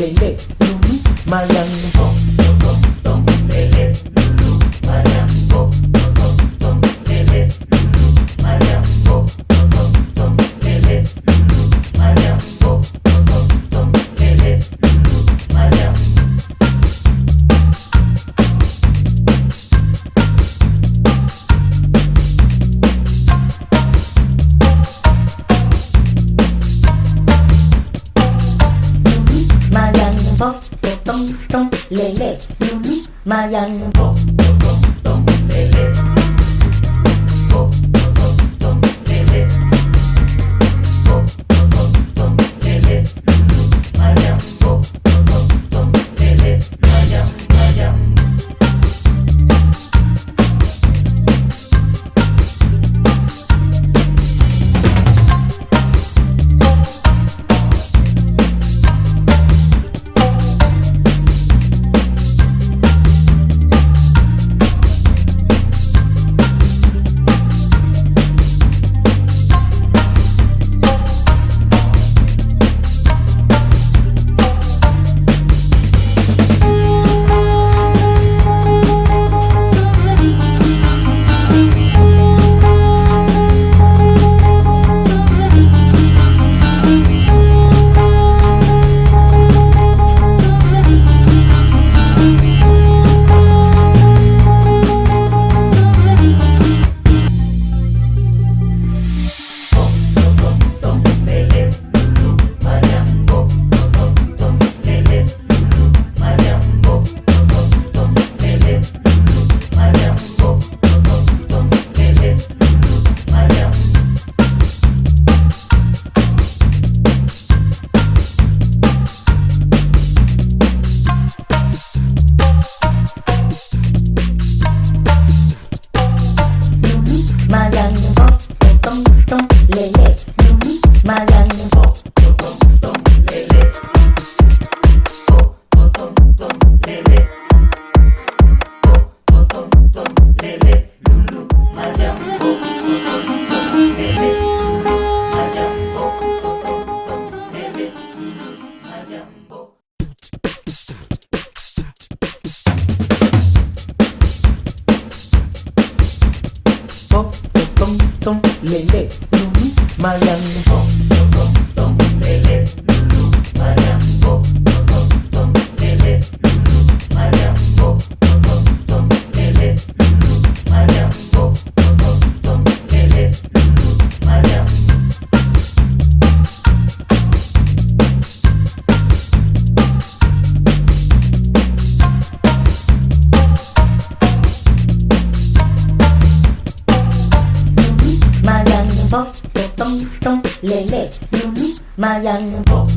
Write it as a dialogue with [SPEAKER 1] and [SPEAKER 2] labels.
[SPEAKER 1] lele, lulu, mayang, pom, pom, pom, lele, lulu, mayang, pom, pom, pom, lele, lulu, mayang, pom, pom, pom, lele, lulu, mayang, pom, pom, pom, lele, lulu, mayang. Mayang pom tong tong lele, lulu, mayang pom tong tong lele, pom tong tong lele, pom tong tong lele, lulu, mayang pom tong tong lele, mayang mayang. Mayang pom tong tong lele, lulu, mayang pom tong tong lele, pom tong tong lele, pom tong tong lele, lulu, mayang pom tong tong lele, lulu, mayang pom tong tong lele, lulu, mayang pom. Pom tong tong lele, lulu, mayang pom tong tong lele, lulu, mayang pom tong tong lele, lulu, mayang pom tong tong lele, lulu, mayang pom tong tong lele, lulu, mayang. Mayang pom tong tong lele, lulu, mayang pom